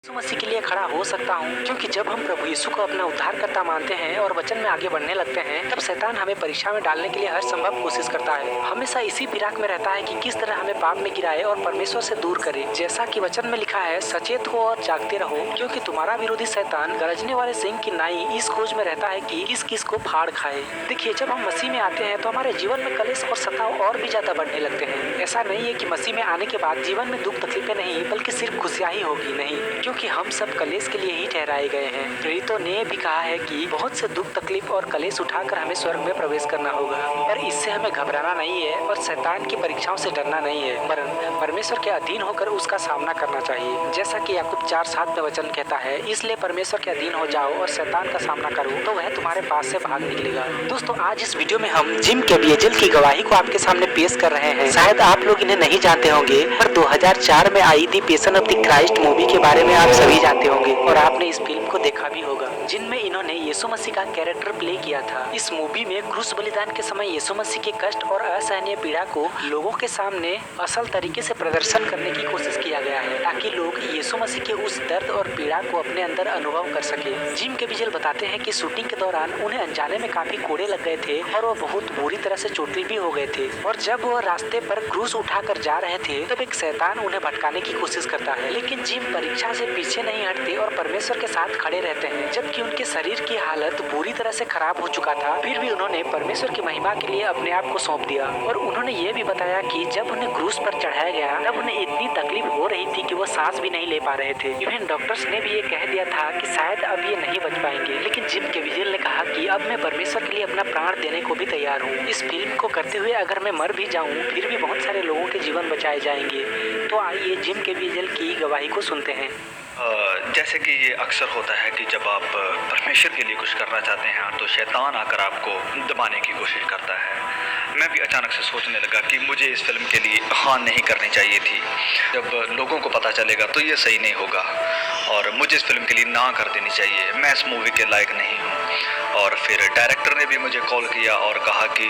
यीशु मसीह के लिए खड़ा हो सकता हूँ, क्योंकि जब हम प्रभु यीशु को अपना उद्धारकर्ता मानते हैं और वचन में आगे बढ़ने लगते हैं, तब शैतान हमें परीक्षा में डालने के लिए हर संभव कोशिश करता है। हमेशा इसी फिराक में रहता है कि किस तरह हमें पाप में गिराए और परमेश्वर से दूर करे। जैसा कि वचन में लिखा है, सचेत हो और जागते रहो, क्योंकि तुम्हारा विरोधी शैतान गरजने वाले सिंह की नाई इस खोज में रहता है कि किस किस को फाड़ खाए। देखिए, जब हम मसीह में आते हैं तो हमारे जीवन में कलेश और सताव और भी ज्यादा बढ़ने लगते हैं। ऐसा नहीं है कि मसीह में आने के बाद जीवन में दुख तकलीफें नहीं, बल्कि सिर्फ खुशियां ही होगी। नहीं, क्योंकि हम सब कलेश के लिए ही ठहराए गए हैं। प्रेरितों ने भी कहा है कि बहुत से दुख तकलीफ और कलेश उठाकर हमें स्वर्ग में प्रवेश करना होगा, पर इससे हमें घबराना नहीं है और शैतान की परीक्षाओं से डरना नहीं है, वरन परमेश्वर के अधीन होकर उसका सामना करना चाहिए। जैसा कि याकूब 4:7 में वचन कहता है, इसलिए परमेश्वर के अधीन हो जाओ और शैतान का सामना करो, तो वह तुम्हारे पास से भाग निकलेगा। दोस्तों, आज इस वीडियो में हम जिम कैबियेजल की गवाही को आपके सामने पेश कर रहे हैं। शायद आप लोग इन्हें नहीं जानते होंगे, पर 2004 में आई थी passion of the Christ movie के बारे में आप सभी जानते होंगे और आपने इस फिल्म को देखा भी होगा, जिनमें इन्होंने यीशु मसीह का कैरेक्टर प्ले किया था। इस मूवी में क्रूस बलिदान के समय यीशु मसीह के कष्ट और असहनीय पीड़ा को लोगों के सामने असल तरीके से प्रदर्शन करने की कोशिश किया गया है, ताकि लोग यीशु मसीह के उस दर्द और पीड़ा को अपने अंदर अनुभव कर सके। जिम कैबियेजल बताते हैं कि शूटिंग के दौरान उन्हें अनजाने में काफी कोड़े लग गए थे और वो बहुत बुरी तरह से चोटिल भी हो गए थे। और जब वो रास्ते पर क्रूस उठाकर जा रहे थे, तब एक शैतान उन्हें भटकाने की कोशिश करता है, लेकिन जिम परीक्षा से पीछे नहीं हटते और परमेश्वर के साथ खड़े रहते हैं। जबकि उनके शरीर की हालत बुरी तरह से खराब हो चुका था, फिर भी उन्होंने परमेश्वर की महिमा के लिए अपने आप को सौंप दिया। और उन्होंने ये भी बताया कि जब उन्हें क्रूस पर चढ़ाया गया, तब उन्हें इतनी तकलीफ हो रही थी कि वो सांस भी नहीं ले पा रहे थे। इवन डॉक्टर्स ने भी ये कह दिया था कि शायद अब ये नहीं बच पाएंगे, लेकिन जिम कैबियेजल ने कहा कि अब मैं परमेश्वर के लिए अपना प्राण देने को भी तैयार हूँ। इस फिल्म को करते हुए अगर मैं मर भी जाऊँ, फिर भी बहुत सारे लोगों के जीवन बचाए जाएंगे। तो आइए जिम कैबियेजल की गवाही को सुनते हैं। जैसे कि ये अक्सर होता है कि जब आप परमेश्वर के लिए कुछ करना चाहते हैं तो शैतान आकर आपको दबाने की कोशिश करता है। मैं भी अचानक से सोचने लगा कि मुझे इस फिल्म के लिए हाँ नहीं करनी चाहिए थी। जब लोगों को पता चलेगा तो ये सही नहीं होगा और मुझे इस फिल्म के लिए ना कर देनी चाहिए, मैं इस मूवी के लायक नहीं हूँ। और फिर डायरेक्टर ने भी मुझे कॉल किया और कहा कि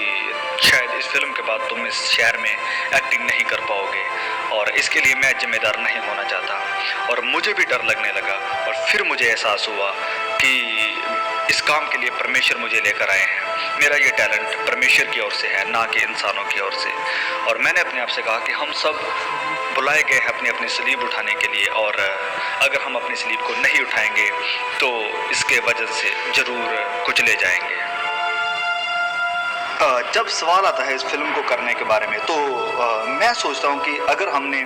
शायद इस फिल्म के बाद तुम इस शहर में एक्टिंग नहीं कर पाओगे और इसके लिए मैं जिम्मेदार नहीं होना चाहता। और मुझे भी डर लगने लगा और फिर मुझे एहसास हुआ कि इस काम के लिए परमेश्वर मुझे लेकर आए हैं। मेरा ये टैलेंट परमेश्वर की ओर से है, ना कि इंसानों की ओर से। और मैंने अपने आप से कहा कि हम सब बुलाए गए हैं अपनी अपनी सलीब उठाने के लिए, और अगर हम अपनी सलीब को नहीं उठाएंगे तो इसके वजह से ज़रूर कुचले जाएंगे। जब सवाल आता है इस फिल्म को करने के बारे में, तो मैं सोचता हूँ कि अगर हमने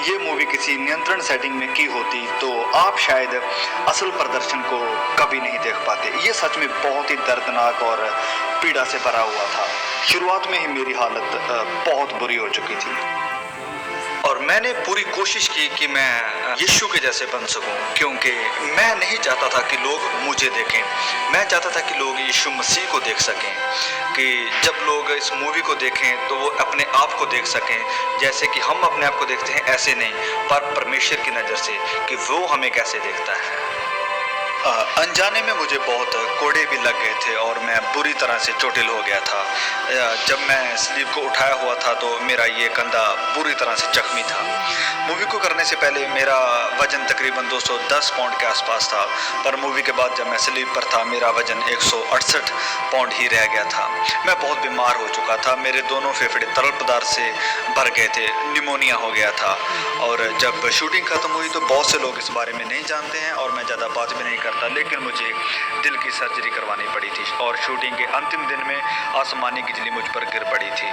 ये मूवी किसी नियंत्रण सेटिंग में की होती तो आप शायद असल प्रदर्शन को कभी नहीं देख पाते। ये सच में बहुत ही दर्दनाक और पीड़ा से भरा हुआ था। शुरुआत में ही मेरी हालत बहुत बुरी हो चुकी थी और मैंने पूरी कोशिश की कि मैं यीशु के जैसे बन सकूं, क्योंकि मैं नहीं चाहता था कि लोग मुझे देखें। मैं चाहता था कि लोग यीशु मसीह को देख सकें, कि जब लोग इस मूवी को देखें तो वो अपने आप को देख सकें जैसे कि हम अपने आप को देखते हैं, ऐसे नहीं, पर परमेश्वर की नज़र से कि वो हमें कैसे देखता है। अनजाने में मुझे बहुत कोड़े भी लग गए थे और मैं बुरी तरह से चोटिल हो गया था। जब मैं स्लीव को उठाया हुआ था तो मेरा ये कंधा बुरी तरह से जख्मी था। मूवी को करने से पहले मेरा वज़न तकरीबन 210 पाउंड के आसपास था, पर मूवी के बाद जब मैं स्लीव पर था मेरा वज़न 168 पाउंड ही रह गया था। मैं बहुत बीमार हो चुका था, मेरे दोनों फेफड़े तरल पदार्थ से भर गए थे, निमोनिया हो गया था। और जब शूटिंग ख़त्म हुई तो बहुत से लोग इस बारे में नहीं जानते हैं और मैं ज़्यादा बात भी नहीं करता, लेकिन मुझे दिल की सर्जरी करवानी पड़ी थी और शूटिंग के अंतिम दिन में आसमानी बिजली मुझ पर गिर पड़ी थी।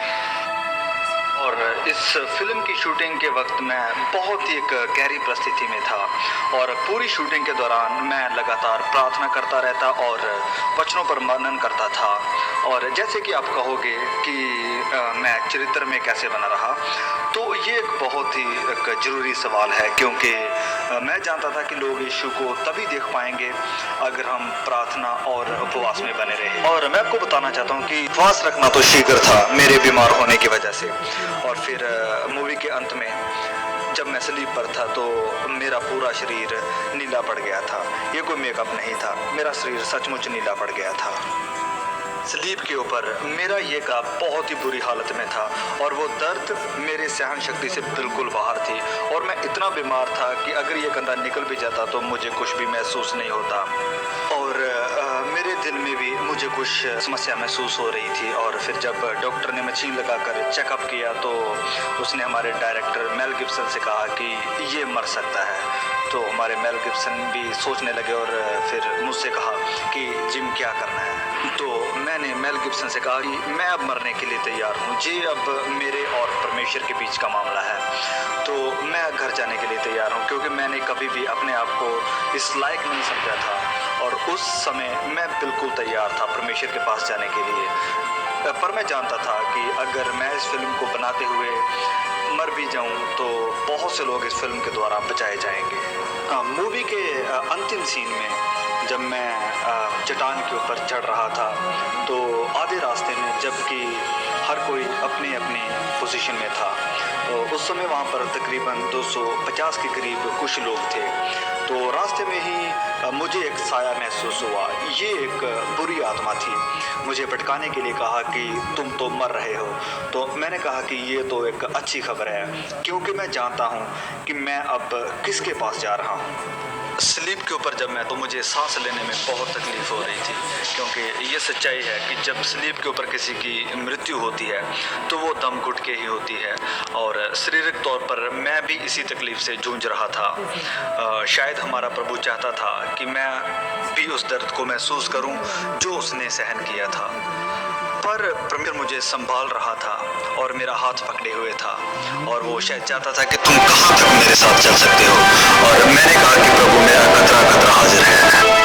और इस फिल्म की शूटिंग के वक्त मैं बहुत ही एक गहरी परिस्थिति में था और पूरी शूटिंग के दौरान मैं लगातार प्रार्थना करता रहता और वचनों पर मनन करता था। और जैसे कि आप कहोगे कि मैं चरित्र में कैसे बना रहा, तो ये एक बहुत ही एक ज़रूरी सवाल है, क्योंकि मैं जानता था कि लोग यीशु को तभी देख पाएंगे अगर हम प्रार्थना और उपवास में बने रहे। और मैं आपको बताना चाहता हूँ कि उपवास रखना तो शीघ्र था मेरे बीमार होने की वजह से। और फिर मूवी के अंत में जब मैं स्लीप पर था तो मेरा पूरा शरीर नीला पड़ गया था। ये कोई मेकअप नहीं था, मेरा शरीर सचमुच नीला पड़ गया था। स्लीप के ऊपर मेरा ये का बहुत ही बुरी हालत में था और वो दर्द मेरे सहन शक्ति से बिल्कुल बाहर थी और मैं इतना बीमार था कि अगर ये कंधा निकल भी जाता तो मुझे कुछ भी महसूस नहीं होता और मेरे दिल में भी मुझे कुछ समस्या महसूस हो रही थी। और फिर जब डॉक्टर ने मशीन लगाकर चेकअप किया तो उसने हमारे डायरेक्टर मेल गिब्सन से कहा कि ये मर सकता है। तो हमारे मेल गिब्सन भी सोचने लगे और फिर मुझसे कहा कि जिम क्या करना है। तो मैंने मेल गिब्सन से कहा कि मैं अब मरने के लिए तैयार हूँ, ये अब मेरे और परमेश्वर के बीच का मामला है, तो मैं घर जाने के लिए तैयार हूँ, क्योंकि मैंने कभी भी अपने आप को इस लायक नहीं समझा था और उस समय मैं बिल्कुल तैयार था परमेश्वर के पास जाने के लिए। पर मैं जानता था कि अगर मैं इस फिल्म को बनाते हुए मर भी जाऊं तो बहुत से लोग इस फिल्म के द्वारा बचाए जाएंगे। मूवी के अंतिम सीन में जब मैं चट्टान के ऊपर चढ़ रहा था तो आधे रास्ते में जबकि हर कोई अपनी अपनी पोजीशन में था, तो उस समय वहाँ पर तकरीबन 250 के करीब कुछ लोग थे। तो रास्ते में ही मुझे एक साया महसूस हुआ। ये एक बुरी आत्मा थी, मुझे भटकाने के लिए कहा कि तुम तो मर रहे हो। तो मैंने कहा कि ये तो एक अच्छी खबर है, क्योंकि मैं जानता हूँ कि मैं अब किसके पास जा रहा हूँ। स्लीप के ऊपर जब मैं तो मुझे सांस लेने में बहुत तकलीफ़ हो रही थी, क्योंकि ये सच्चाई है कि जब स्लीप के ऊपर किसी की मृत्यु होती है तो वो दम घुट के ही होती है और शारीरिक तौर पर मैं भी इसी तकलीफ़ से जूझ रहा था। शायद हमारा प्रभु चाहता था कि मैं भी उस दर्द को महसूस करूं जो उसने सहन किया था, पर परमेश्वर मुझे संभाल रहा था और मेरा हाथ पकड़े हुए था और वो शायद चाहता था कि तुम कहाँ तक मेरे साथ चल सकते हो। और मैंने कहा कि प्रभु मेरा खतरा खतरा हाजिर है।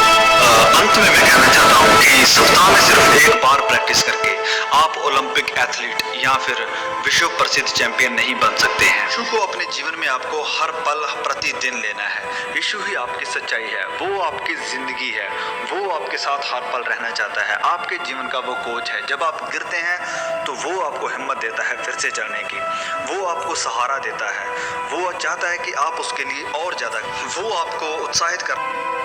अंत में मैं कहना चाहता हूँ कि सप्ताह में सिर्फ एक बार प्रैक्टिस करके आप ओलंपिक एथलीट या फिर विश्व प्रसिद्ध चैंपियन नहीं बन सकते हैं। यीशु को अपने जीवन में आपको हर पल प्रतिदिन लेना है। यीशु ही आपकी सच्चाई है, वो आपकी जिंदगी है, वो आपके साथ हर पल रहना चाहता है, आपके जीवन का वो कोच है। जब आप गिरते हैं तो वो आपको हिम्मत देता है फिर से चलने की, वो आपको सहारा देता है, वो चाहता है कि आप उसके लिए और ज़्यादा, वो आपको उत्साहित कर